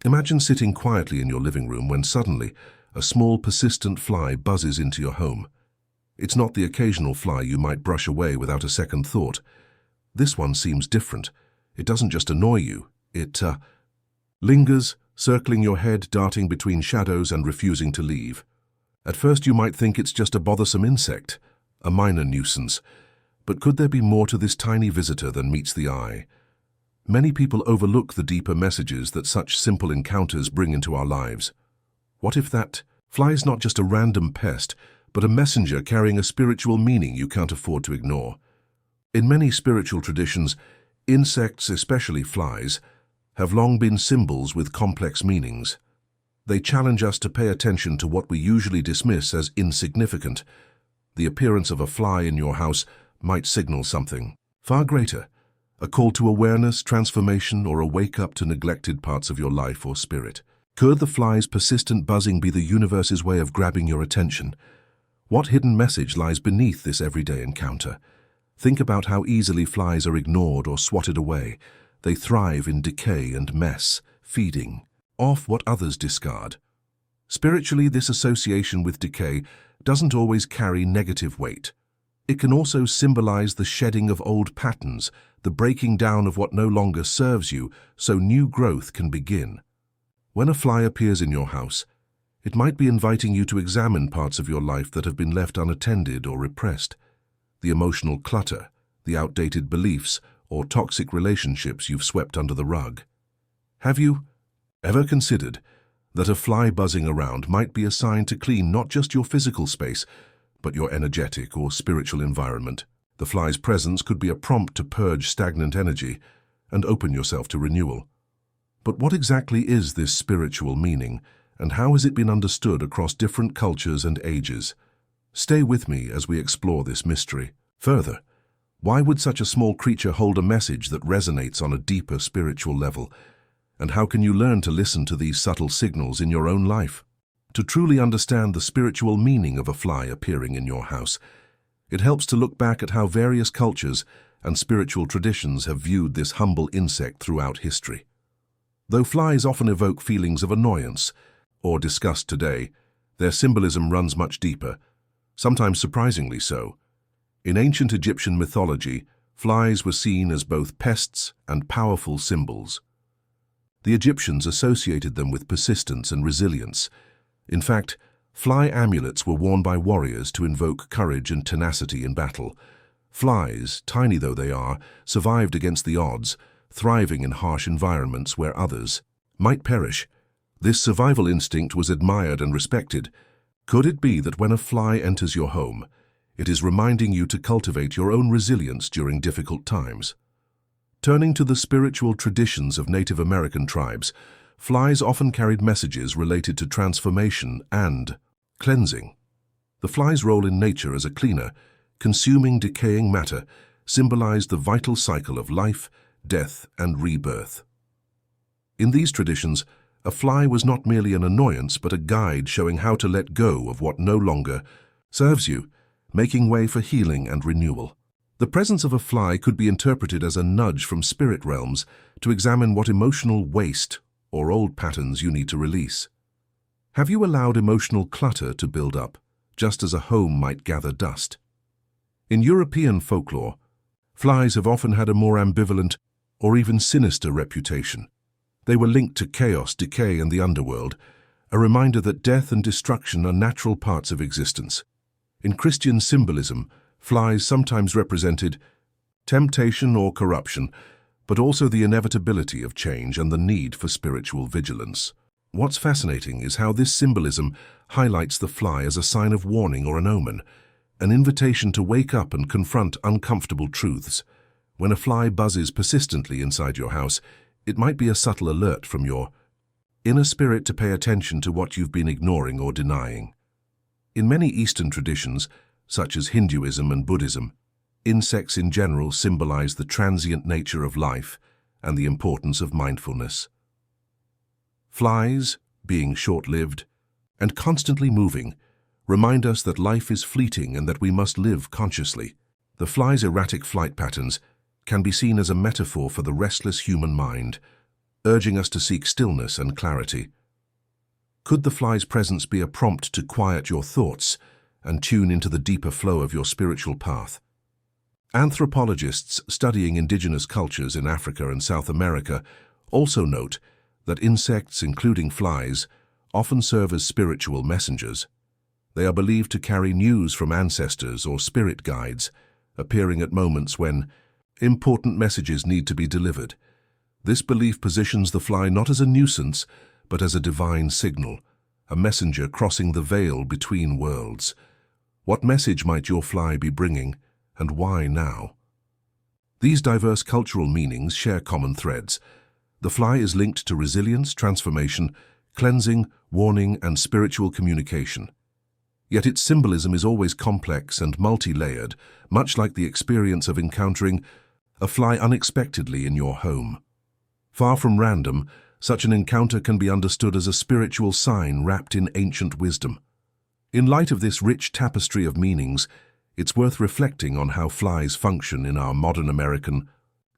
Imagine sitting quietly in your living room when suddenly a small persistent fly buzzes into your home. It's not the occasional fly you might brush away without a second thought. This one seems different. It doesn't just annoy you, it lingers, circling your head, darting between shadows and refusing to leave. At first you might think it's just a bothersome insect, a minor nuisance. But could there be more to this tiny visitor than meets the eye? Many people overlook the deeper messages that such simple encounters bring into our lives. What if that fly is not just a random pest, but a messenger carrying a spiritual meaning you can't afford to ignore? In many spiritual traditions, insects, especially flies, have long been symbols with complex meanings. They challenge us to pay attention to what we usually dismiss as insignificant. The appearance of a fly in your house might signal something far greater, a call to awareness, transformation, or a wake-up to neglected parts of your life or spirit. Could the fly's persistent buzzing be the universe's way of grabbing your attention? What hidden message lies beneath this everyday encounter? Think about how easily flies are ignored or swatted away. They thrive in decay and mess, feeding off what others discard. Spiritually, this association with decay doesn't always carry negative weight. It can also symbolize the shedding of old patterns, the breaking down of what no longer serves you, so new growth can begin. When a fly appears in your house, it might be inviting you to examine parts of your life that have been left unattended or repressed. The emotional clutter, the outdated beliefs, or toxic relationships you've swept under the rug. Have you ever considered that a fly buzzing around might be a sign to clean not just your physical space, but your energetic or spiritual environment? The fly's presence could be a prompt to purge stagnant energy and open yourself to renewal. But what exactly is this spiritual meaning, and how has it been understood across different cultures and ages? Stay with me as we explore this mystery. Further, why would such a small creature hold a message that resonates on a deeper spiritual level? And how can you learn to listen to these subtle signals in your own life? To truly understand the spiritual meaning of a fly appearing in your house, it helps to look back at how various cultures and spiritual traditions have viewed this humble insect throughout history. Though flies often evoke feelings of annoyance or disgust today, their symbolism runs much deeper, sometimes surprisingly so. In ancient Egyptian mythology, flies were seen as both pests and powerful symbols. The Egyptians associated them with persistence and resilience. In fact, fly amulets were worn by warriors to invoke courage and tenacity in battle. Flies, tiny though they are, survived against the odds, thriving in harsh environments where others might perish. This survival instinct was admired and respected. Could it be that when a fly enters your home, it is reminding you to cultivate your own resilience during difficult times? Turning to the spiritual traditions of Native American tribes, flies often carried messages related to transformation and cleansing. The fly's role in nature as a cleaner, consuming decaying matter, symbolized the vital cycle of life, death, and rebirth. In these traditions, a fly was not merely an annoyance but a guide showing how to let go of what no longer serves you, making way for healing and renewal. The presence of a fly could be interpreted as a nudge from spirit realms to examine what emotional waste or old patterns you need to release. Have you allowed emotional clutter to build up, just as a home might gather dust? In European folklore, flies have often had a more ambivalent or even sinister reputation. They were linked to chaos, decay, and the underworld, a reminder that death and destruction are natural parts of existence. In Christian symbolism, flies sometimes represented temptation or corruption, but also the inevitability of change and the need for spiritual vigilance. What's fascinating is how this symbolism highlights the fly as a sign of warning or an omen, an invitation to wake up and confront uncomfortable truths. When a fly buzzes persistently inside your house, it might be a subtle alert from your inner spirit to pay attention to what you've been ignoring or denying. In many Eastern traditions, such as Hinduism and Buddhism, insects in general symbolize the transient nature of life and the importance of mindfulness. Flies, being short-lived and constantly moving, remind us that life is fleeting and that we must live consciously. The fly's erratic flight patterns can be seen as a metaphor for the restless human mind, urging us to seek stillness and clarity. Could the fly's presence be a prompt to quiet your thoughts and tune into the deeper flow of your spiritual path? Anthropologists studying indigenous cultures in Africa and South America also note that insects, including flies, often serve as spiritual messengers. They are believed to carry news from ancestors or spirit guides, appearing at moments when important messages need to be delivered. This belief positions the fly not as a nuisance, but as a divine signal, a messenger crossing the veil between worlds. What message might your fly be bringing, and why now? These diverse cultural meanings share common threads. The fly is linked to resilience, transformation, cleansing, warning, and spiritual communication. Yet its symbolism is always complex and multi-layered, much like the experience of encountering a fly unexpectedly in your home. Far from random, such an encounter can be understood as a spiritual sign wrapped in ancient wisdom. In light of this rich tapestry of meanings, it's worth reflecting on how flies function in our modern American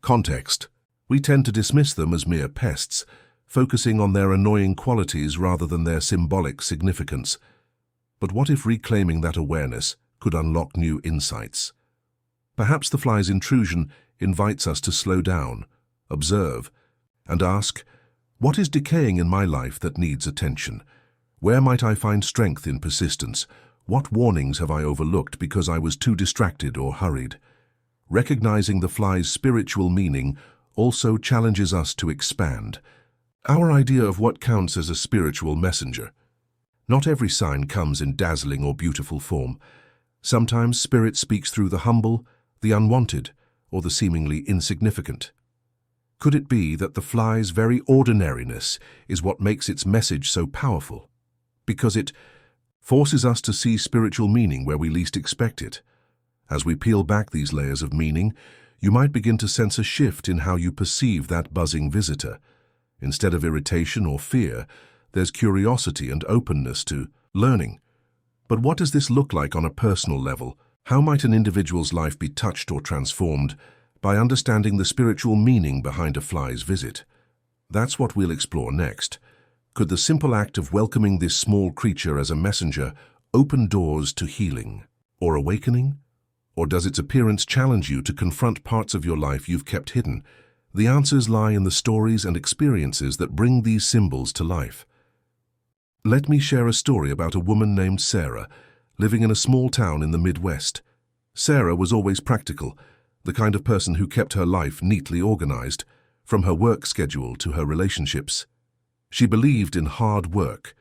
context. We tend to dismiss them as mere pests, focusing on their annoying qualities rather than their symbolic significance. But what if reclaiming that awareness could unlock new insights? Perhaps the fly's intrusion invites us to slow down, observe, and ask, what is decaying in my life that needs attention? Where might I find strength in persistence? What warnings have I overlooked because I was too distracted or hurried? Recognizing the fly's spiritual meaning also challenges us to expand our idea of what counts as a spiritual messenger. Not every sign comes in dazzling or beautiful form. Sometimes spirit speaks through the humble, the unwanted, or the seemingly insignificant. Could it be that the fly's very ordinariness is what makes its message so powerful? Because it forces us to see spiritual meaning where we least expect it. As we peel back these layers of meaning, you might begin to sense a shift in how you perceive that buzzing visitor. Instead of irritation or fear, there's curiosity and openness to learning. But what does this look like on a personal level? How might an individual's life be touched or transformed by understanding the spiritual meaning behind a fly's visit? That's what we'll explore next. Could the simple act of welcoming this small creature as a messenger open doors to healing or awakening? Or does its appearance challenge you to confront parts of your life you've kept hidden? The answers lie in the stories and experiences that bring these symbols to life. Let me share a story about a woman named Sarah, living in a small town in the Midwest. Sarah was always practical, the kind of person who kept her life neatly organized, from her work schedule to her relationships. She believed in hard work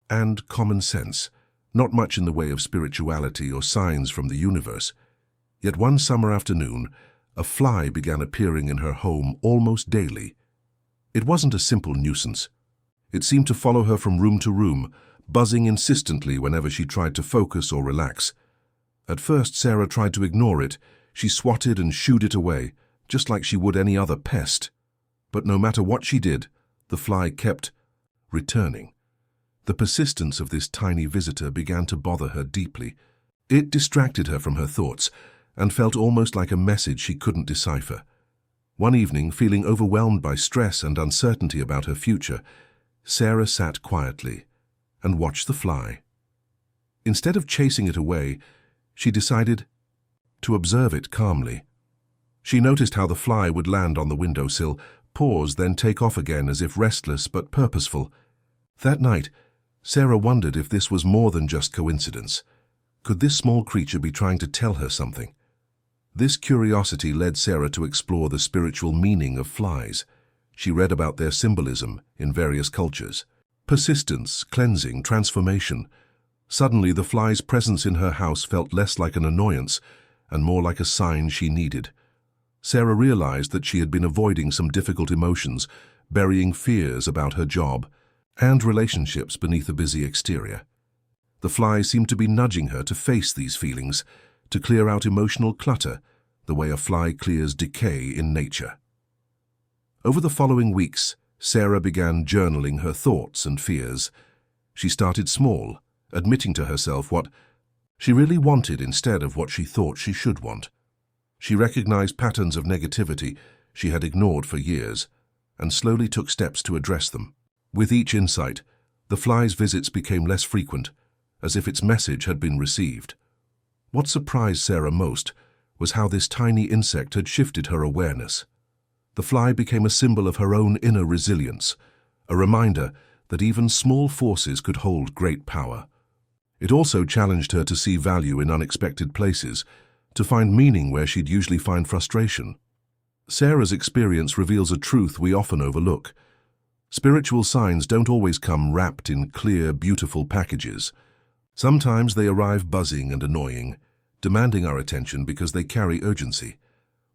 and common sense, not much in the way of spirituality or signs from the universe. Yet one summer afternoon, a fly began appearing in her home almost daily. It wasn't a simple nuisance. It seemed to follow her from room to room, buzzing insistently whenever she tried to focus or relax. At first, Sarah tried to ignore it. She swatted and shooed it away, just like she would any other pest. But no matter what she did, the fly kept returning. The persistence of this tiny visitor began to bother her deeply. It distracted her from her thoughts and felt almost like a message she couldn't decipher. One evening, feeling overwhelmed by stress and uncertainty about her future, Sarah sat quietly and watched the fly. Instead of chasing it away, she decided to observe it calmly. She noticed how the fly would land on the windowsill, pause, then take off again as if restless but purposeful. That night, Sarah wondered if this was more than just coincidence. Could this small creature be trying to tell her something? This curiosity led Sarah to explore the spiritual meaning of flies. She read about their symbolism in various cultures. Persistence, cleansing, transformation. Suddenly, the fly's presence in her house felt less like an annoyance and more like a sign she needed. Sarah realized that she had been avoiding some difficult emotions, burying fears about her job and relationships beneath a busy exterior. The fly seemed to be nudging her to face these feelings, to clear out emotional clutter, the way a fly clears decay in nature. Over the following weeks, Sarah began journaling her thoughts and fears. She started small, admitting to herself what she really wanted instead of what she thought she should want. She recognized patterns of negativity she had ignored for years, and slowly took steps to address them. With each insight, the fly's visits became less frequent, as if its message had been received. What surprised Sarah most was how this tiny insect had shifted her awareness. The fly became a symbol of her own inner resilience, a reminder that even small forces could hold great power. It also challenged her to see value in unexpected places, to find meaning where she'd usually find frustration. Sarah's experience reveals a truth we often overlook. Spiritual signs don't always come wrapped in clear, beautiful packages. Sometimes they arrive buzzing and annoying, demanding our attention because they carry urgency.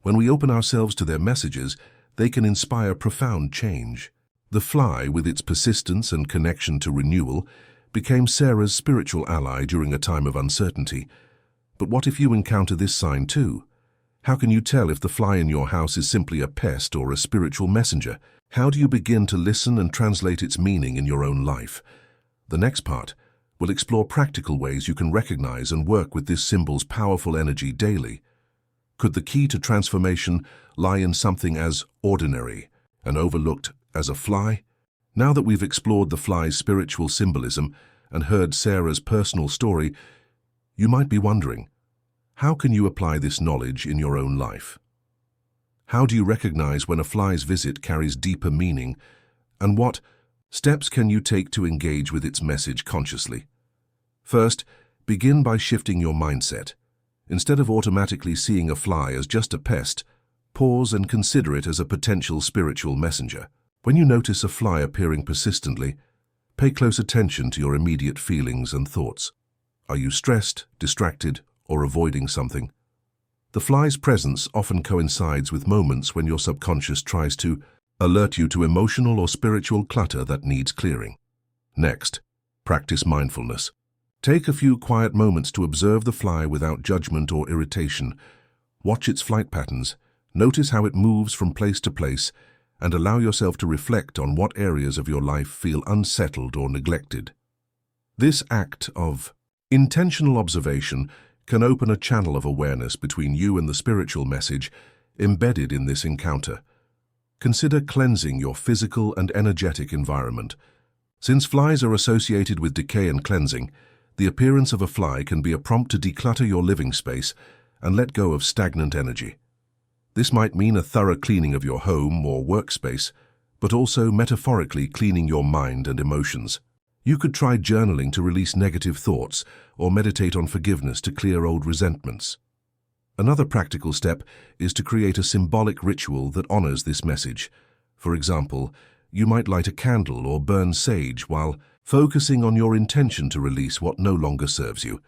When we open ourselves to their messages, they can inspire profound change. The fly, with its persistence and connection to renewal, became Sarah's spiritual ally during a time of uncertainty. But what if you encounter this sign too? How can you tell if the fly in your house is simply a pest or a spiritual messenger? How do you begin to listen and translate its meaning in your own life? The next part will explore practical ways you can recognize and work with this symbol's powerful energy daily. Could the key to transformation lie in something as ordinary and overlooked as a fly? Now that we've explored the fly's spiritual symbolism and heard Sarah's personal story, you might be wondering, how can you apply this knowledge in your own life? How do you recognize when a fly's visit carries deeper meaning, and what steps can you take to engage with its message consciously? First, begin by shifting your mindset. Instead of automatically seeing a fly as just a pest, pause and consider it as a potential spiritual messenger. When you notice a fly appearing persistently, pay close attention to your immediate feelings and thoughts. Are you stressed, distracted, or avoiding something? The fly's presence often coincides with moments when your subconscious tries to alert you to emotional or spiritual clutter that needs clearing. Next, practice mindfulness. Take a few quiet moments to observe the fly without judgment or irritation. Watch its flight patterns, notice how it moves from place to place, and allow yourself to reflect on what areas of your life feel unsettled or neglected. This act of intentional observation can open a channel of awareness between you and the spiritual message embedded in this encounter. Consider cleansing your physical and energetic environment. Since flies are associated with decay and cleansing, the appearance of a fly can be a prompt to declutter your living space and let go of stagnant energy. This might mean a thorough cleaning of your home or workspace, but also metaphorically cleaning your mind and emotions. You could try journaling to release negative thoughts or meditate on forgiveness to clear old resentments. Another practical step is to create a symbolic ritual that honors this message. For example, you might light a candle or burn sage while focusing on your intention to release what no longer serves you.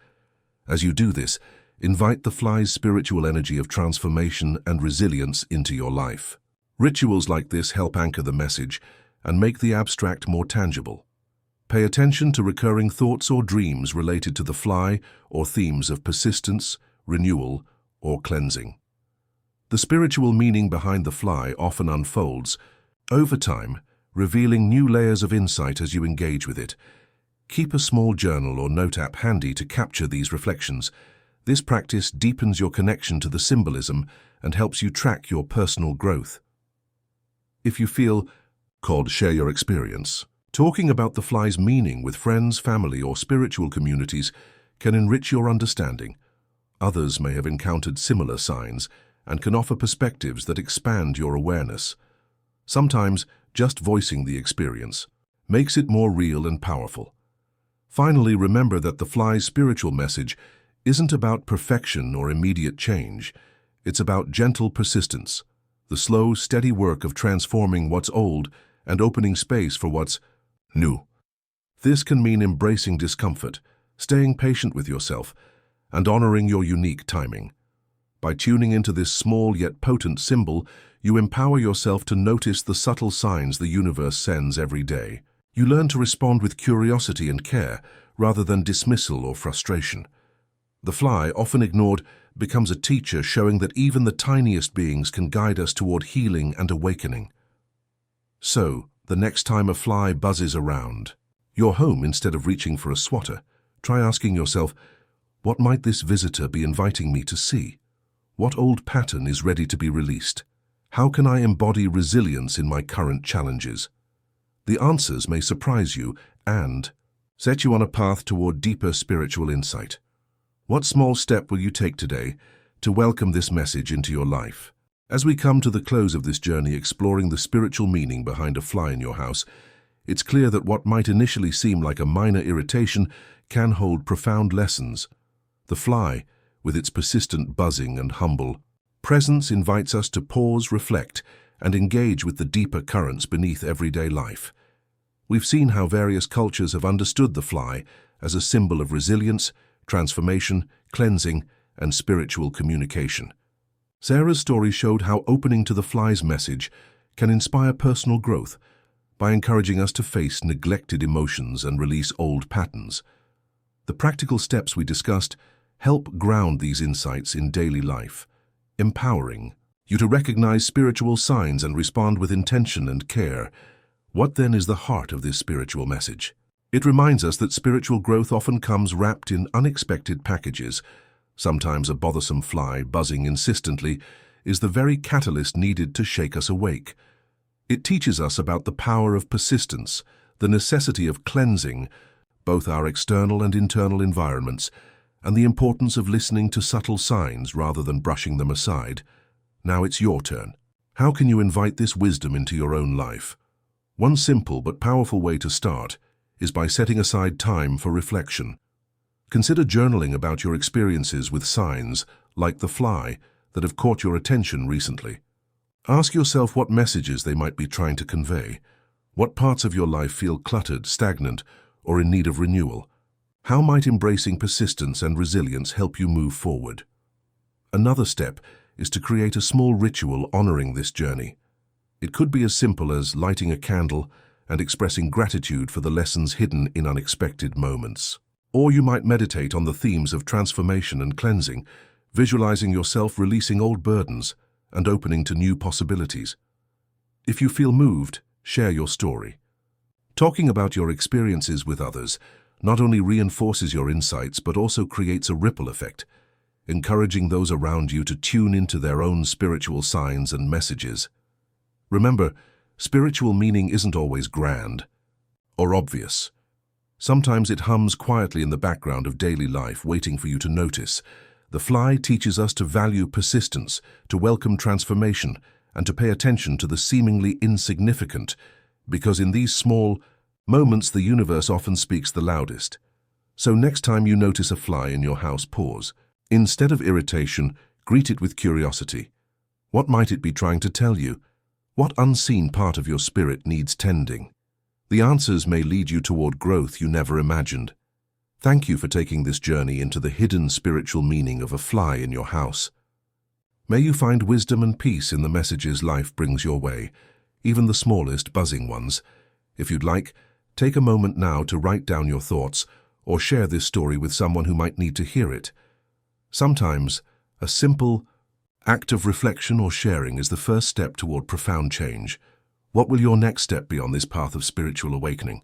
As you do this, invite the fly's spiritual energy of transformation and resilience into your life. Rituals like this help anchor the message and make the abstract more tangible. Pay attention to recurring thoughts or dreams related to the fly or themes of persistence, renewal, or cleansing. The spiritual meaning behind the fly often unfolds over time, revealing new layers of insight as you engage with it. Keep a small journal or note app handy to capture these reflections. This practice deepens your connection to the symbolism and helps you track your personal growth. If you feel called to share your experience, talking about the fly's meaning with friends, family, or spiritual communities can enrich your understanding. Others may have encountered similar signs and can offer perspectives that expand your awareness. Sometimes, just voicing the experience makes it more real and powerful. Finally, remember that the fly's spiritual message isn't about perfection or immediate change. It's about gentle persistence, the slow, steady work of transforming what's old and opening space for what's new. This can mean embracing discomfort, staying patient with yourself, and honoring your unique timing. By tuning into this small yet potent symbol, you empower yourself to notice the subtle signs the universe sends every day. You learn to respond with curiosity and care, rather than dismissal or frustration. The fly, often ignored, becomes a teacher, showing that even the tiniest beings can guide us toward healing and awakening. So, the next time a fly buzzes around your home, instead of reaching for a swatter, try asking yourself, what might this visitor be inviting me to see? What old pattern is ready to be released? How can I embody resilience in my current challenges? The answers may surprise you and set you on a path toward deeper spiritual insight. What small step will you take today to welcome this message into your life? As we come to the close of this journey exploring the spiritual meaning behind a fly in your house, it's clear that what might initially seem like a minor irritation can hold profound lessons. The fly, with its persistent buzzing and humble presence, invites us to pause, reflect, and engage with the deeper currents beneath everyday life. We've seen how various cultures have understood the fly as a symbol of resilience, transformation, cleansing, and spiritual communication. Sarah's story showed how opening to the fly's message can inspire personal growth by encouraging us to face neglected emotions and release old patterns. The practical steps we discussed help ground these insights in daily life, empowering you to recognize spiritual signs and respond with intention and care. What then is the heart of this spiritual message? It reminds us that spiritual growth often comes wrapped in unexpected packages. Sometimes a bothersome fly buzzing insistently is the very catalyst needed to shake us awake. It teaches us about the power of persistence, the necessity of cleansing both our external and internal environments, and the importance of listening to subtle signs rather than brushing them aside. Now it's your turn. How can you invite this wisdom into your own life? One simple but powerful way to start is by setting aside time for reflection. Consider journaling about your experiences with signs, like the fly, that have caught your attention recently. Ask yourself what messages they might be trying to convey. What parts of your life feel cluttered, stagnant, or in need of renewal? How might embracing persistence and resilience help you move forward? Another step is to create a small ritual honoring this journey. It could be as simple as lighting a candle and expressing gratitude for the lessons hidden in unexpected moments. Or you might meditate on the themes of transformation and cleansing, visualizing yourself releasing old burdens and opening to new possibilities. If you feel moved, share your story. Talking about your experiences with others not only reinforces your insights but also creates a ripple effect, encouraging those around you to tune into their own spiritual signs and messages. Remember, spiritual meaning isn't always grand or obvious. Sometimes it hums quietly in the background of daily life, waiting for you to notice. The fly teaches us to value persistence, to welcome transformation, and to pay attention to the seemingly insignificant, because in these small moments the universe often speaks the loudest. So next time you notice a fly in your house, pause. Instead of irritation, greet it with curiosity. What might it be trying to tell you? What unseen part of your spirit needs tending? The answers may lead you toward growth you never imagined. Thank you for taking this journey into the hidden spiritual meaning of a fly in your house. May you find wisdom and peace in the messages life brings your way, even the smallest buzzing ones. If you'd like, take a moment now to write down your thoughts or share this story with someone who might need to hear it. Sometimes, a simple act of reflection or sharing is the first step toward profound change. What will your next step be on this path of spiritual awakening?